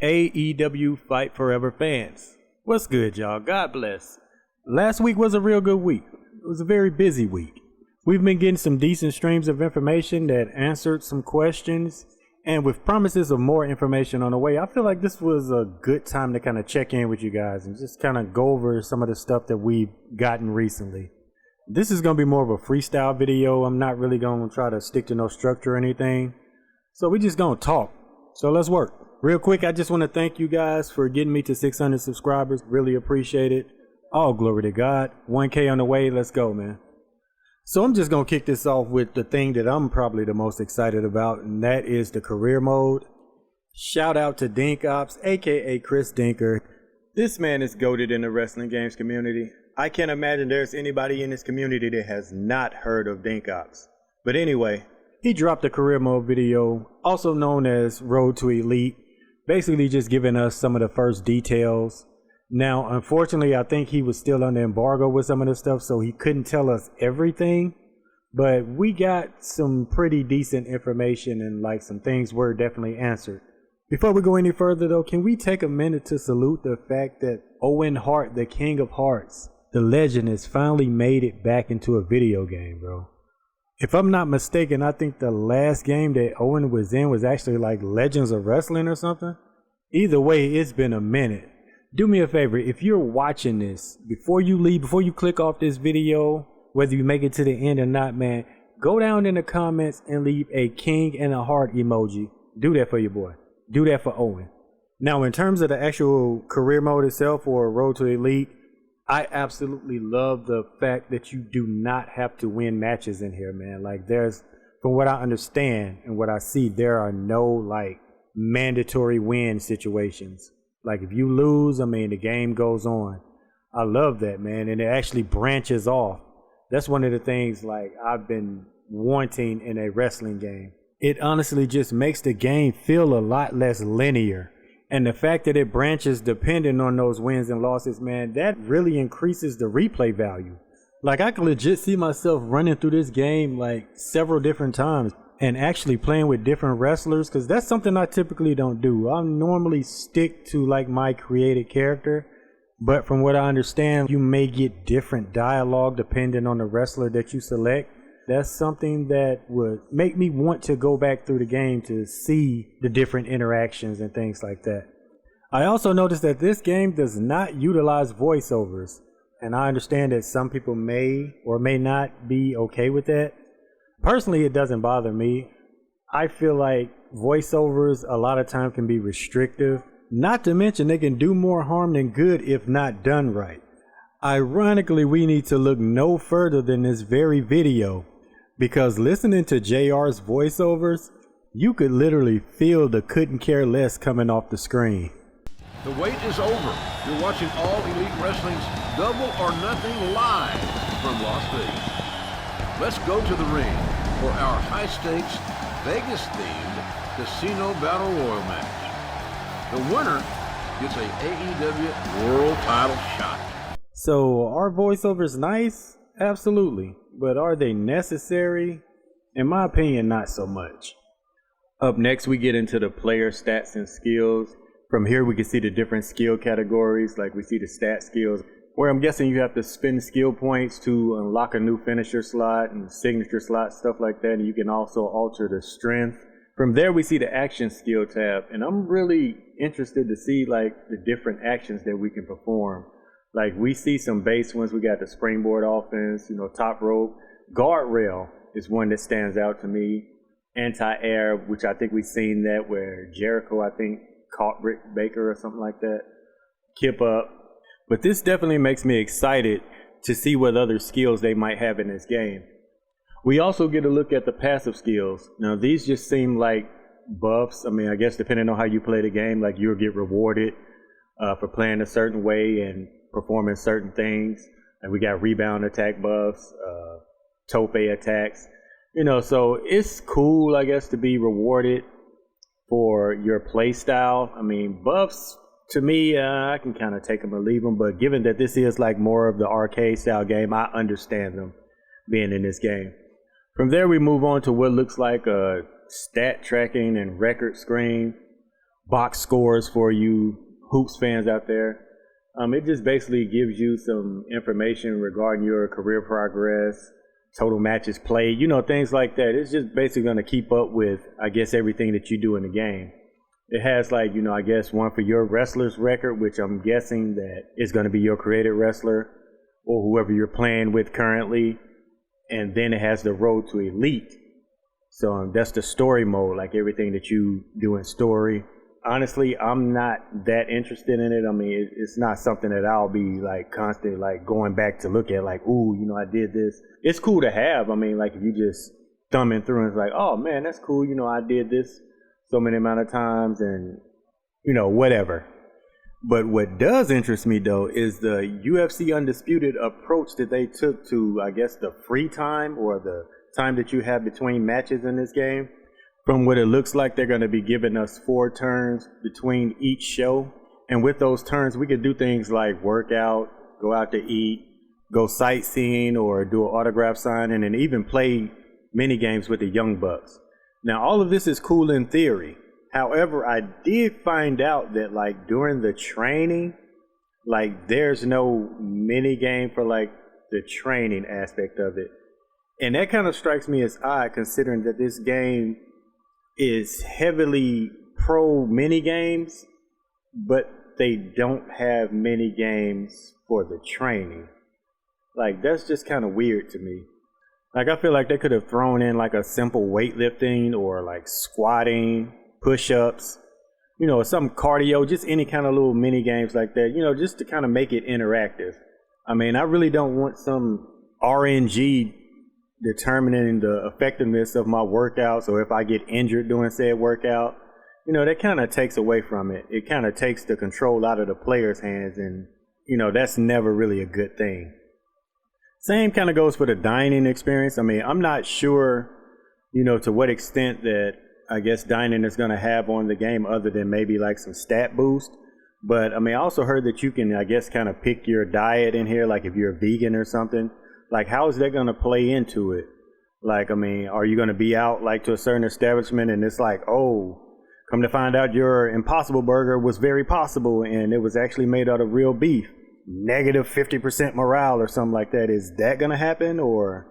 AEW Fight Forever fans, what's good, y'all? God bless. Last week was a real good week. It was a very busy week. We've been getting some decent streams of information that answered some questions, and with promises of more information on the way, I feel like this was a good time to kind of check in with you guys and just kind of go over some of the stuff that we've gotten recently. This is going to be more of a freestyle video. I'm not really going to try to stick to no structure or anything, so we're just going to talk. So let's work. Real quick, I just want to thank you guys for getting me to 600 subscribers. Really appreciate it. All glory to God. 1K on the way. Let's go, man. So I'm just going to kick this off with the thing that I'm probably the most excited about, and that is the career mode. Shout out to Dink Ops, aka Chris Dinker. This man is goated in the wrestling games community. I can't imagine there's anybody in this community that has not heard of Dink Ops. But anyway, he dropped a career mode video, also known as Road to Elite. Basically just giving us some of the first details. Now, unfortunately, I think he was still under embargo with some of the stuff, so he couldn't tell us everything. But we got some pretty decent information, and like some things were definitely answered. Before we go any further though, can we take a minute to salute the fact that Owen Hart, the King of Hearts, the legend, has finally made it back into a video game, bro. If I'm not mistaken, I think the last game that Owen was in was actually like Legends of Wrestling or something. Either way, it's been a minute. Do me a favor, if you're watching this, before you leave, before you click off this video, whether you make it to the end or not, man, go down in the comments and leave a king and a heart emoji. Do that for your boy. Do that for Owen. Now, in terms of the actual career mode itself or Road to Elite, I absolutely love the fact that you do not have to win matches in here, man. Like, there's, from what I understand and what I see, there are no like mandatory win situations. Like, if you lose, I mean, the game goes on. I love that, man. And it actually branches off. That's one of the things like I've been wanting in a wrestling game. It honestly just makes the game feel a lot less linear. And the fact that it branches depending on those wins and losses, man, that really increases the replay value. Like, I can legit see myself running through this game like several different times and actually playing with different wrestlers, because that's something I typically don't do. I normally stick to like my created character, but from what I understand, you may get different dialogue depending on the wrestler that you select. That's something that would make me want to go back through the game to see the different interactions and things like that. I also noticed that this game does not utilize voiceovers, and I understand that some people may or may not be okay with that. Personally, it doesn't bother me. I feel like voiceovers a lot of times can be restrictive, not to mention they can do more harm than good if not done right. Ironically, we need to look no further than this very video, because listening to JR's voiceovers, you could literally feel the couldn't care less coming off the screen. The wait is over. You're watching All Elite Wrestling's Double or Nothing live from Las Vegas. Let's go to the ring for our high-stakes, Vegas-themed Casino Battle Royal match. The winner gets a AEW World Title shot. So, are voiceovers nice? Absolutely. But are they necessary? In my opinion, not so much. Up next, we get into the player stats and skills. From here, we can see the different skill categories, like we see the stat skills, where I'm guessing you have to spend skill points to unlock a new finisher slot and signature slot, stuff like that. And you can also alter the strength. From there, we see the action skill tab, and I'm really interested to see like the different actions that we can perform. Like, we see some base ones. We got the springboard offense, top rope. Guardrail is one that stands out to me. Anti-air, which I think we've seen that where Jericho, I think, caught Britt Baker or something like that. Kip up. But this definitely makes me excited to see what other skills they might have in this game. We also get a look at the passive skills. Now, these just seem like buffs. I mean, I guess depending on how you play the game, like you'll get rewarded for playing a certain way and performing certain things. And we got rebound attack buffs, tope attacks. So it's cool, I guess, to be rewarded for your play style. I mean, buffs, to me, I can kind of take them or leave them, but given that this is like more of the arcade style game, I understand them being in this game. From there, we move on to what looks like a stat tracking and record screen. box scores for you hoops fans out there. It just basically gives you some information regarding your career progress, total matches played, things like that. It's just basically going to keep up with, I guess, everything that you do in the game. It has like, I guess one for your wrestler's record, which I'm guessing that is going to be your created wrestler or whoever you're playing with currently. And then it has the road to elite. So that's the story mode, like everything that you do in story. Honestly, I'm not that interested in it. I mean, it's not something that I'll be like constantly like going back to look at like, ooh, I did this. It's cool to have. I mean, like if you just thumbing through and it's like, oh man, that's cool. I did this so many amount of times and, whatever. But what does interest me though is the UFC Undisputed approach that they took to, I guess, the free time or the time that you have between matches in this game. From what it looks like, they're going to be giving us 4 turns between each show. And with those turns, we could do things like work out, go out to eat, go sightseeing, or do an autograph signing, and even play mini games with the Young Bucks. Now, all of this is cool in theory. However, I did find out that, like, during the training, like, there's no mini game for, like, the training aspect of it. And that kind of strikes me as odd, considering that this game is heavily pro mini games, but they don't have mini games for the training. Like, that's just kind of weird to me. Like, I feel like they could have thrown in like a simple weightlifting or like squatting, push-ups, some cardio, just any kind of little mini games like that, just to kind of make it interactive. I mean, I really don't want some RNG determining the effectiveness of my workouts, or if I get injured during said workout, that kind of takes away from it. It kind of takes the control out of the player's hands, and that's never really a good thing. Same kind of goes for the dining experience. I mean, I'm not sure, to what extent that I guess dining is going to have on the game other than maybe like some stat boost. But I mean, I also heard that you can, I guess, kind of pick your diet in here, like if you're a vegan or something. Like, how is that going to play into it? Like, I mean, are you going to be out, like, to a certain establishment and it's like, oh, come to find out your Impossible Burger was very possible and it was actually made out of real beef. Negative 50% morale or something like that. Is that going to happen? Or,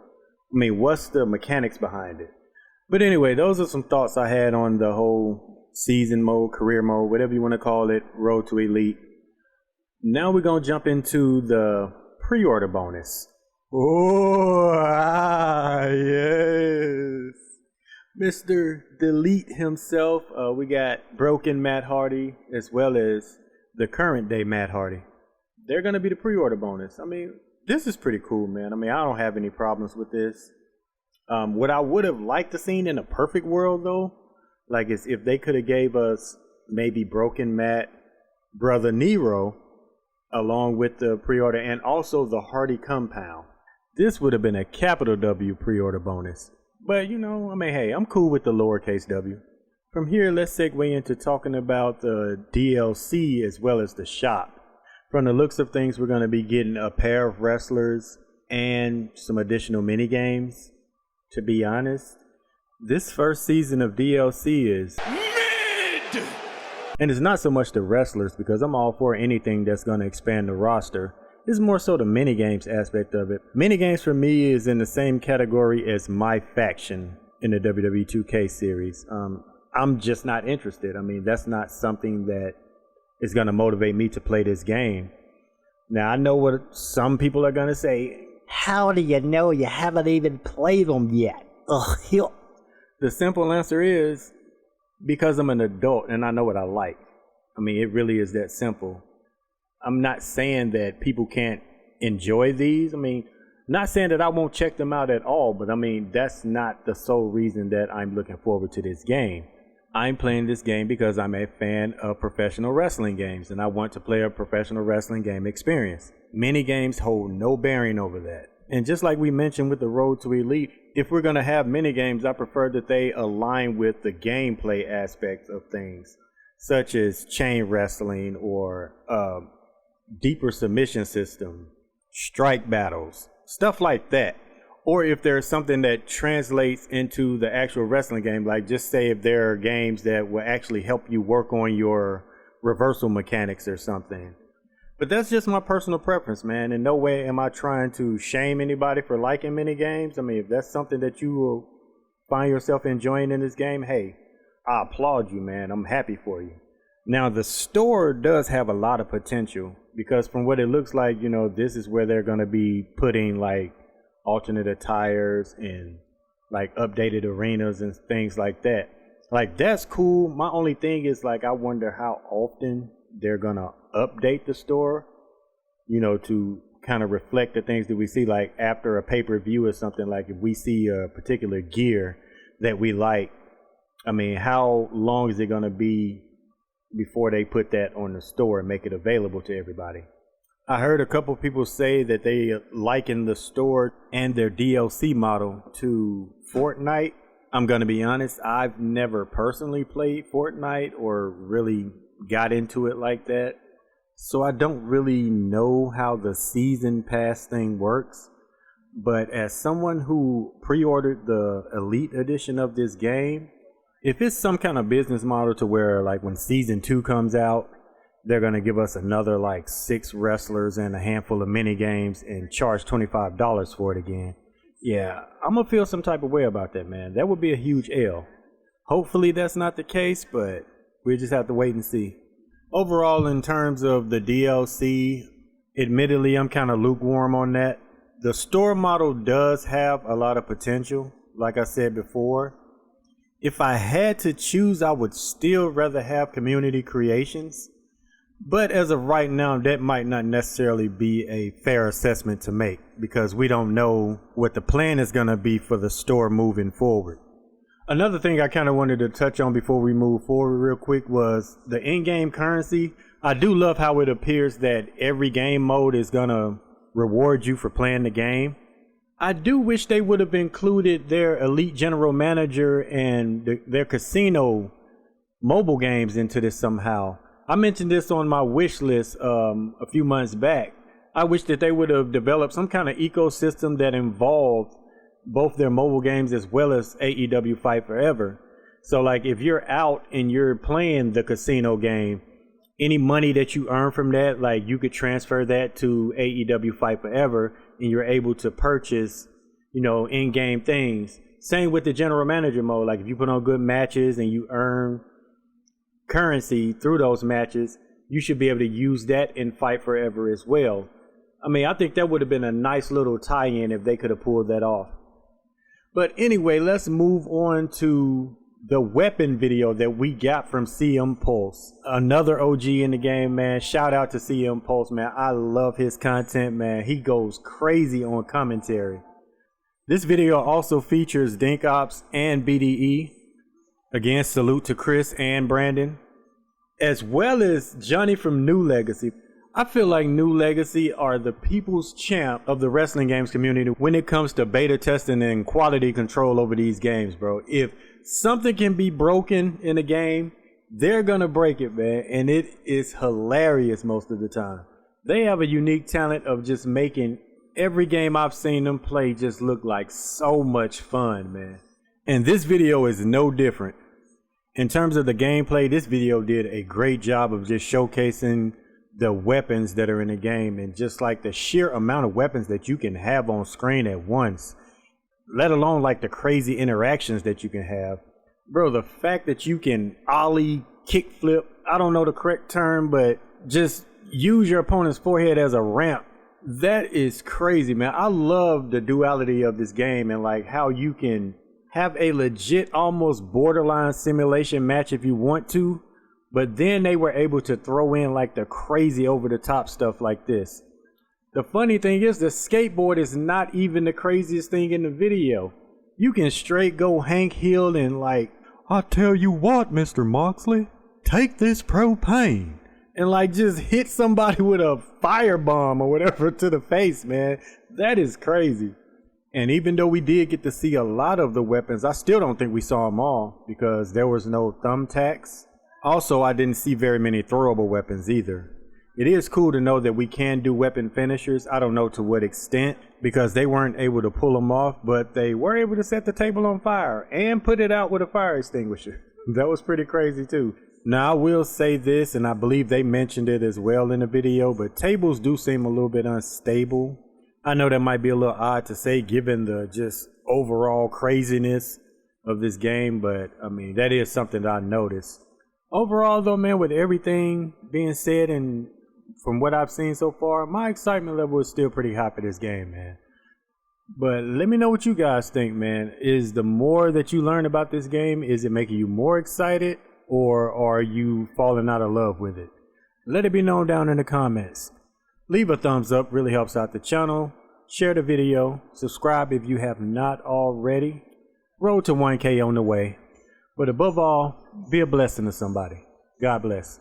I mean, what's the mechanics behind it? But anyway, those are some thoughts I had on the whole season mode, career mode, whatever you want to call it, road to elite. Now we're going to jump into the pre-order bonus. Oh, yes. Mr. Delete himself. We got Broken Matt Hardy as well as the current day Matt Hardy. They're going to be the pre-order bonus. I mean, this is pretty cool, man. I mean, I don't have any problems with this. What I would have liked to seen in a perfect world, though, like, is if they could have gave us maybe Broken Matt, Brother Nero, along with the pre-order, and also the Hardy compound. This would have been a capital W pre-order bonus. But, I mean, hey, I'm cool with the lowercase w. From here, let's segue into talking about the DLC as well as the shop. From the looks of things, we're going to be getting a pair of wrestlers and some additional mini games. To be honest, this first season of DLC is mid! And it's not so much the wrestlers, because I'm all for anything that's going to expand the roster. It's more so the minigames aspect of it. Minigames for me is in the same category as my faction in the WWE 2K series. I'm just not interested. I mean, that's not something that is going to motivate me to play this game. Now, I know what some people are going to say. How do you know you haven't even played them yet? Ugh. The simple answer is because I'm an adult and I know what I like. I mean, it really is that simple. I'm not saying that people can't enjoy these. I mean, not saying that I won't check them out at all, but I mean, that's not the sole reason that I'm looking forward to this game. I'm playing this game because I'm a fan of professional wrestling games and I want to play a professional wrestling game experience. Mini games hold no bearing over that. And just like we mentioned with the Road to Elite, if we're going to have mini games, I prefer that they align with the gameplay aspects of things, such as chain wrestling or deeper submission system, strike battles, stuff like that. Or if there's something that translates into the actual wrestling game, like just say if there are games that will actually help you work on your reversal mechanics or something. But that's just my personal preference, man. In no way am I trying to shame anybody for liking mini games. I mean, if that's something that you will find yourself enjoying in this game, hey, I applaud you, man. I'm happy for you. Now, the store does have a lot of potential because from what it looks like, you know, this is where they're going to be putting like alternate attires and like updated arenas and things like that. Like, that's cool. My only thing is, like, I wonder how often they're going to update the store, you know, to kind of reflect the things that we see, like after a pay-per-view or something. Like if we see a particular gear that we like, I mean, how long is it going to be before they put that on the store and make it available to everybody? I heard a couple people say that they liken the store and their DLC model to Fortnite. I'm going to be honest, I've never personally played Fortnite or really got into it like that. So I don't really know how the season pass thing works. But as someone who pre-ordered the Elite edition of this game, if it's some kind of business model to where like when season 2 comes out, they're going to give us another like 6 wrestlers and a handful of mini games and charge $25 for it again. Yeah, I'm going to feel some type of way about that, man. That would be a huge L. Hopefully that's not the case, but we just have to wait and see. Overall, in terms of the DLC, admittedly, I'm kind of lukewarm on that. The store model does have a lot of potential, like I said before. If I had to choose, I would still rather have community creations. But as of right now, that might not necessarily be a fair assessment to make because we don't know what the plan is going to be for the store moving forward. Another thing I kind of wanted to touch on before we move forward real quick was the in-game currency. I do love how it appears that every game mode is going to reward you for playing the game. I do wish they would have included their Elite General Manager and their casino mobile games into this somehow. I mentioned this on my wish list a few months back. I wish that they would have developed some kind of ecosystem that involved both their mobile games as well as AEW Fight Forever. So like if you're out and you're playing the casino game, any money that you earn from that, like you could transfer that to AEW Fight Forever and you're able to purchase, you know, in-game things. Same with the general manager mode. Like if you put on good matches and you earn currency through those matches, you should be able to use that in Fight Forever as well. I mean, I think that would have been a nice little tie-in if they could have pulled that off. But anyway, let's move on to the weapon video that we got from CM Pulse. Another OG in the game, man. Shout out to CM Pulse, man. I love his content, man. He goes crazy on commentary. This video also features Dink Ops and BDE. Again, salute to Chris and Brandon, as well as Johnny from New Legacy. I feel like New Legacy are the people's champ of the wrestling games community when it comes to beta testing and quality control over these games, bro. If something can be broken in a game, they're gonna break it, man, and it is hilarious most of the time. They have a unique talent of just making every game I've seen them play just look like so much fun, man. And this video is no different. In terms of the gameplay, this video did a great job of just showcasing the weapons that are in the game and just like the sheer amount of weapons that you can have on screen at once, let alone like the crazy interactions that you can have. Bro, the fact that you can ollie, kickflip, I don't know the correct term, but just use your opponent's forehead as a ramp. That is crazy, man. I love the duality of this game and like how you can have a legit almost borderline simulation match if you want to, but then they were able to throw in like the crazy over the top stuff like this. The funny thing is the skateboard is not even the craziest thing in the video. You can straight go Hank Hill and like, I tell you what, Mr. Moxley, take this propane and like just hit somebody with a firebomb or whatever to the face, man. That is crazy. And even though we did get to see a lot of the weapons, I still don't think we saw them all because there was no thumbtacks. Also, I didn't see very many throwable weapons either. It is cool to know that we can do weapon finishers. I don't know to what extent, because they weren't able to pull them off, but they were able to set the table on fire and put it out with a fire extinguisher. That was pretty crazy too. Now, I will say this, and I believe they mentioned it as well in the video, but tables do seem a little bit unstable. I know that might be a little odd to say given the just overall craziness of this game, but I mean, that is something that I noticed. Overall though, man, with everything being said and from what I've seen so far, my excitement level is still pretty high for this game, man. But let me know what you guys think, man. Is the more that you learn about this game, is it making you more excited, or are you falling out of love with it? Let it be known down in the comments. Leave a thumbs up, really helps out the channel. Share the video. Subscribe if you have not already. Road to 1K on the way. But above all, be a blessing to somebody. God bless.